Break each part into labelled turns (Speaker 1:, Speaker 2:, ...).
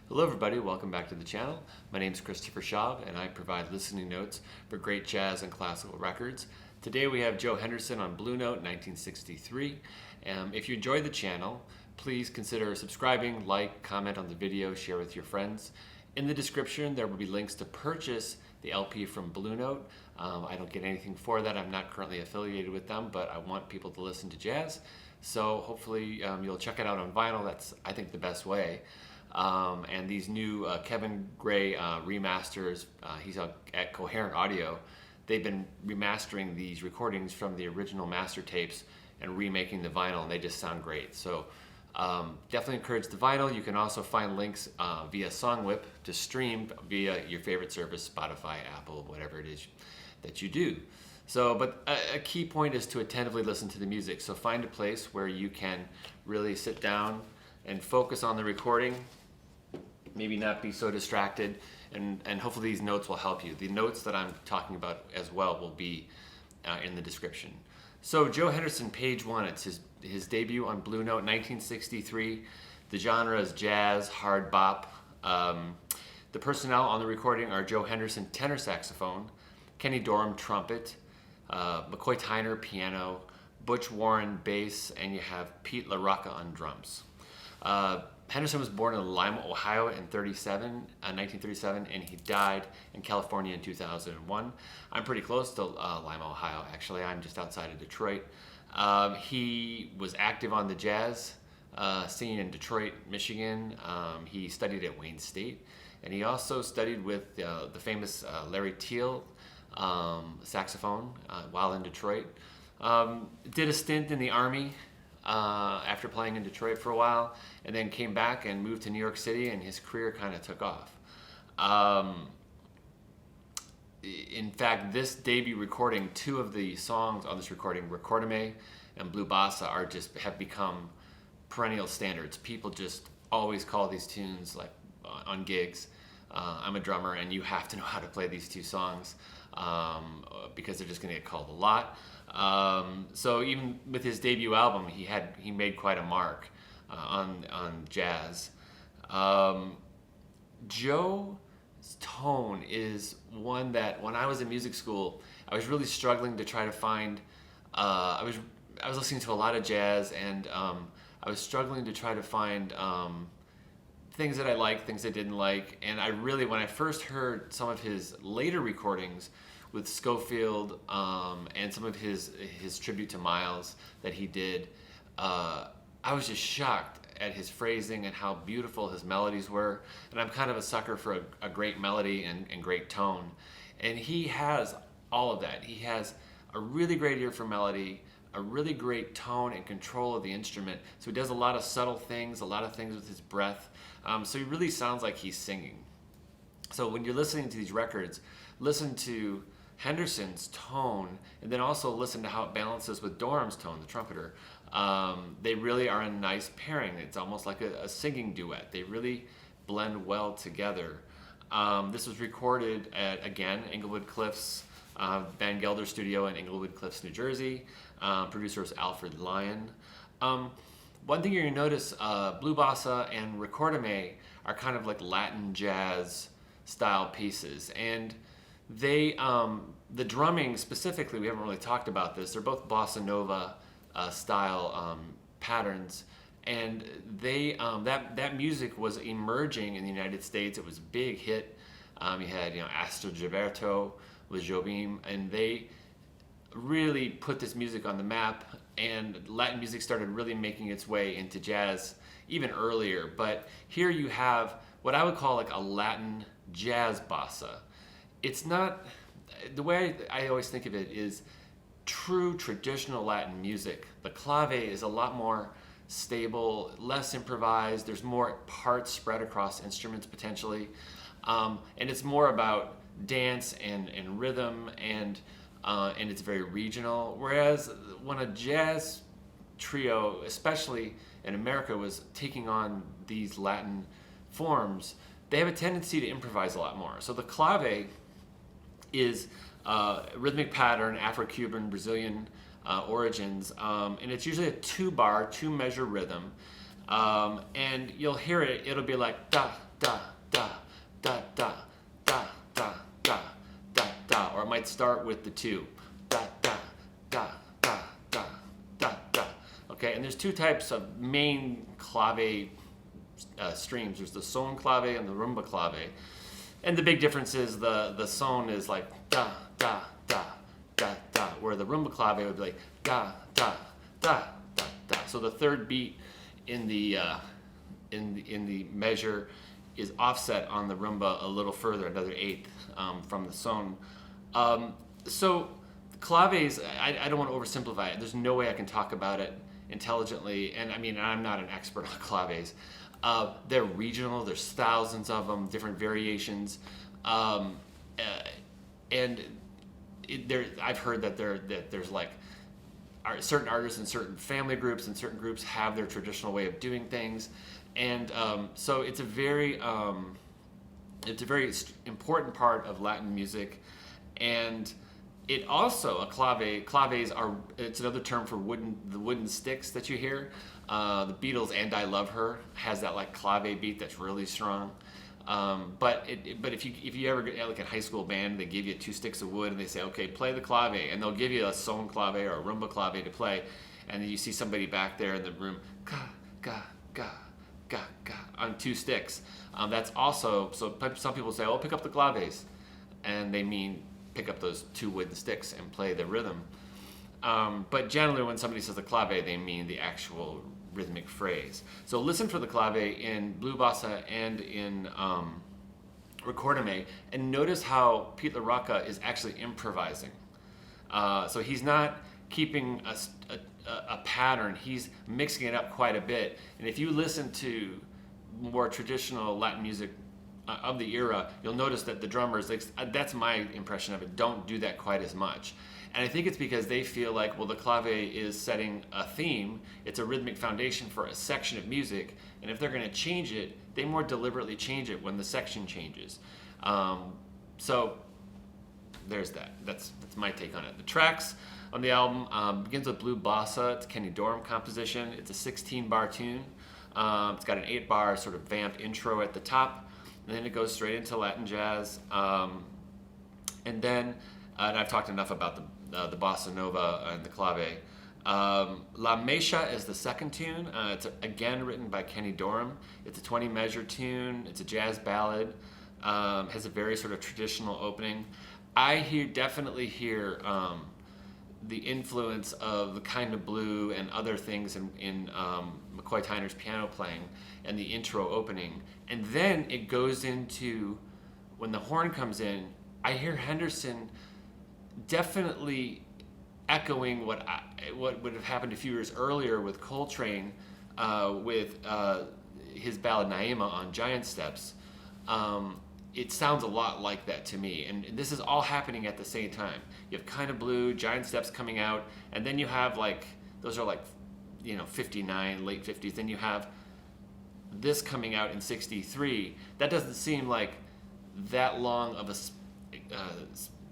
Speaker 1: Hello everybody, welcome back to the channel. My name is Christopher Schaub and I provide listening notes for great jazz and classical records. Today we have Joe Henderson on Blue Note 1963. If you enjoyed the channel, please consider subscribing, like, comment on the video, share with your friends. In the description there will be links to purchase the LP from Blue Note. I don't get anything for that. I'm not currently affiliated with them, but I want people to listen to jazz. So hopefully you'll check it out on vinyl. That's, I think, the best way. And these new Kevin Gray remasters, he's at Coherent Audio. They've been remastering these recordings from the original master tapes and remaking the vinyl, and they just sound great. So definitely encourage the vinyl. You can also find links via SongWhip to stream via your favorite service, Spotify, Apple, whatever it is that you do. So, but a key point is to attentively listen to the music. So find a place where you can really sit down and focus on the recording, maybe not be so distracted, and hopefully these notes will help you. The notes that I'm talking about as well will be in the description. So Joe Henderson, page one, it's his debut on Blue Note, 1963. The genre is jazz, hard bop. The personnel on the recording are Joe Henderson, tenor saxophone, Kenny Dorham, trumpet, McCoy Tyner, piano, Butch Warren, bass, and you have Pete LaRocca on drums. Henderson was born in Lima, Ohio in 1937, and he died in California in 2001. I'm pretty close to Lima, Ohio, actually. I'm just outside of Detroit. He was active on the jazz scene in Detroit, Michigan. He studied at Wayne State, and he also studied with the famous Larry Teal saxophone while in Detroit. Did a stint in the Army after playing in Detroit for a while, and then came back and moved to New York City, and his career kind of took off. In fact, this debut recording, two of the songs on this recording, Recorda Me and Blue Bossa, have become perennial standards. People just always call these tunes like on gigs. I'm a drummer, and you have to know how to play these two songs because they're just going to get called a lot. So even with his debut album, he made quite a mark on jazz. Joe's tone is one that when I was in music school, I was really struggling to try to find. I was listening to a lot of jazz, and I was struggling to try to find things that I liked, things I didn't like, and when I first heard some of his later recordings with Schofield and some of his tribute to Miles that he did, I was just shocked at his phrasing and how beautiful his melodies were. And I'm kind of a sucker for a great melody and great tone. And he has all of that. He has a really great ear for melody, a really great tone and control of the instrument. So he does a lot of subtle things, a lot of things with his breath. So he really sounds like he's singing. So when you're listening to these records, listen to Henderson's tone, and then also listen to how it balances with Dorham's tone, the trumpeter. They really are a nice pairing. It's almost like a singing duet. They really blend well together. This was recorded at, again, Englewood Cliffs, Van Gelder studio in Englewood Cliffs, New Jersey. Producer was Alfred Lion. One thing you're going to notice, Blue Bossa and Recorda Me are kind of like Latin jazz style pieces, and they, the drumming specifically, we haven't really talked about this, they're both Bossa Nova style patterns, and they, that music was emerging in the United States. It was a big hit. You had, Astro Gilberto with Jobim, and they really put this music on the map, and Latin music started really making its way into jazz even earlier. But here you have what I would call like a Latin jazz bossa. It's not, the way I always think of it is true traditional Latin music. The clave is a lot more stable, less improvised. There's more parts spread across instruments potentially. And it's more about dance and rhythm, and it's very regional. Whereas when a jazz trio, especially in America, was taking on these Latin forms, they have a tendency to improvise a lot more. So the clave is rhythmic pattern, Afro-Cuban, Brazilian origins, and it's usually a two-bar, two-measure rhythm. And you'll hear it. It'll be like da da da da da da da da da da, or it might start with the 2 da da da da da da da. Okay, and there's 2 types of main clave streams. There's the son clave and the rumba clave, and the big difference is the son is like da da da da da, where the rumba clave would be like da da da da da. So the third beat in the measure is offset on the rumba a little further, another 1/8 from the son. So claves, I don't want to oversimplify it. There's no way I can talk about it intelligently, and I mean, I'm not an expert on claves. They're regional. There's thousands of them, different variations, and I've heard that there's like certain artists and certain family groups and certain groups have their traditional way of doing things, and so it's a very important part of Latin music. And it also, claves are, it's another term for the wooden sticks that you hear. The Beatles' "And I Love Her" has that like clave beat that's really strong. But if you ever get like a high school band, they give you 2 sticks of wood and they say, okay, play the clave, and they'll give you a son clave or a rumba clave to play, and then you see somebody back there in the room, ga ga ga ga ga, on 2 sticks. That's also, so some people say, oh, pick up the claves, and they mean pick up those 2 wooden sticks and play the rhythm. But generally when somebody says the clave, they mean the actual rhythmic phrase. So listen for the clave in Blue Bossa and in Recorda Me, and notice how Pete LaRocca is actually improvising. So he's not keeping a pattern, he's mixing it up quite a bit. And if you listen to more traditional Latin music of the era, you'll notice that the drummers, that's my impression of it, don't do that quite as much. And I think it's because they feel like, well, the clave is setting a theme, it's a rhythmic foundation for a section of music, and if they're going to change it, they more deliberately change it when the section changes. So there's that. That's my take on it. The tracks on the album begins with Blue Bossa. It's a Kenny Dorham composition. It's a 16-bar tune. It's got an 8-bar sort of vamped intro at the top, and then it goes straight into Latin jazz. And then, and I've talked enough about the bossa nova and the clave. La Mecha is the second tune. It's again written by Kenny Dorham. It's a 20-measure tune. It's a jazz ballad. Has a very sort of traditional opening. I definitely hear the influence of the Kind of Blue and other things in McCoy Tyner's piano playing and the intro opening. And then it goes into, when the horn comes in, I hear Henderson definitely echoing what would have happened a few years earlier with Coltrane, with his ballad Naima on Giant Steps. It sounds a lot like that to me, and this is all happening at the same time. You have Kind of Blue, Giant Steps coming out, and then you have those are 59, late 50s. Then you have this coming out in 63. That doesn't seem like that long of a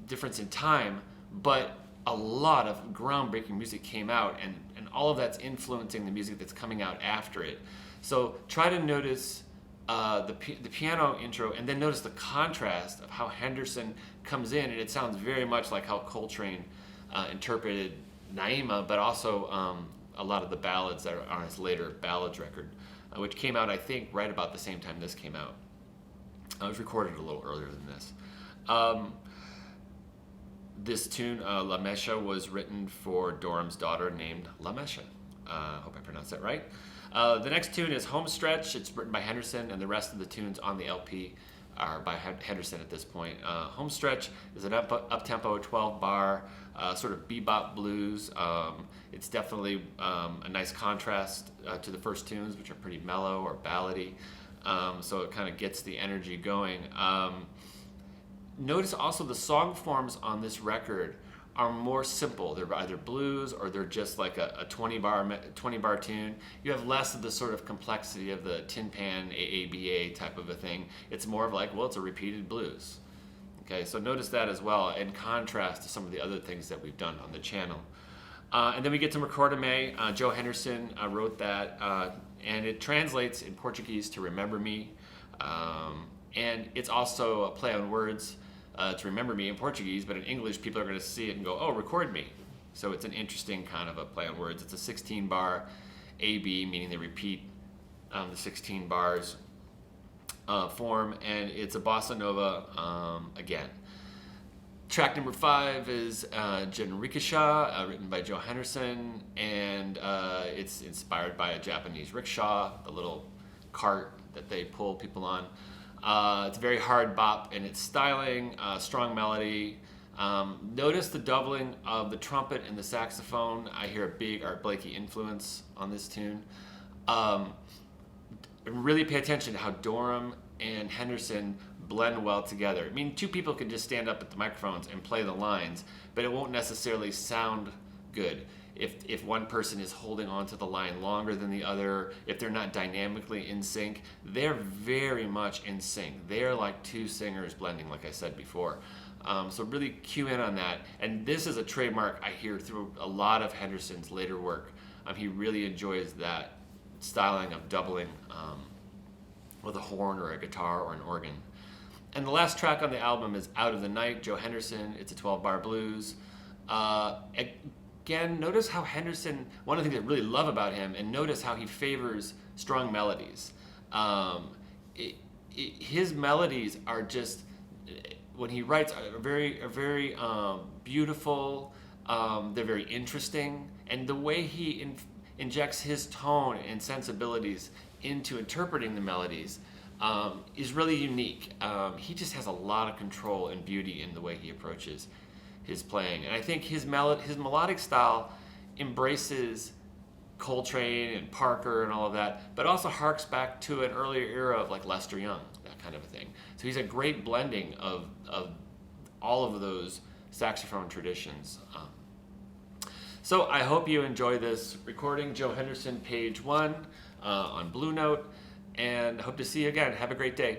Speaker 1: difference in time, but a lot of groundbreaking music came out, and all of that's influencing the music that's coming out after it. So try to notice the piano intro, and then notice the contrast of how Henderson comes in, and it sounds very much like how Coltrane interpreted Naima, but also a lot of the ballads that are on his later ballads record, which came out, I think, right about the same time this came out. It was recorded a little earlier than this. This tune, La Mecha, was written for Dorham's daughter named La Mecha. Hope I pronounced that right. The next tune is Homestretch. It's written by Henderson, and the rest of the tunes on the LP are by Henderson at this point. Homestretch is an up-tempo 12-bar sort of bebop blues. It's definitely a nice contrast to the first tunes, which are pretty mellow or ballady. So it kind of gets the energy going. Notice also the song forms on this record are more simple. They're either blues or they're just like a 20-bar tune. You have less of the sort of complexity of the tin pan AABA type of a thing. It's more of like, well, it's a repeated blues. Okay, so notice that as well, in contrast to some of the other things that we've done on the channel. And then we get to Recorda Me. Joe Henderson wrote that, and it translates in Portuguese to Remember Me. And it's also a play on words to Remember Me in Portuguese, but in English, people are going to see it and go, oh, record me. So it's an interesting kind of a play on words. It's a 16-bar A-B, meaning they repeat the 16 bars form, and it's a bossa nova again. Track number 5 is Jinrikisha, written by Joe Henderson, and it's inspired by a Japanese rickshaw, the little cart that they pull people on. It's a very hard bop in its styling, strong melody. Notice the doubling of the trumpet and the saxophone. I hear a big Art Blakey influence on this tune. Really pay attention to how Dorham and Henderson blend well together. I mean, two people can just stand up at the microphones and play the lines, but it won't necessarily sound good if one person is holding on to the line longer than the other, if they're not dynamically in sync. They're very much in sync. They're like two singers blending, like I said before. So really cue in on that. And this is a trademark I hear through a lot of Henderson's later work. He really enjoys that styling of doubling with a horn or a guitar or an organ. And the last track on the album is Out of the Night, Joe Henderson. It's a 12-bar blues. Again, notice how Henderson, one of the things I really love about him, and notice how he favors strong melodies. His melodies are just, when he writes, are very beautiful. They're very interesting. And the way he injects his tone and sensibilities into interpreting the melodies is really unique. He just has a lot of control and beauty in the way he approaches his playing. And I think his melodic style embraces Coltrane and Parker and all of that, but also harks back to an earlier era of like Lester Young, that kind of a thing. So he's a great blending of all of those saxophone traditions. So I hope you enjoy this recording, Joe Henderson, page 1 on Blue Note, and hope to see you again. Have a great day.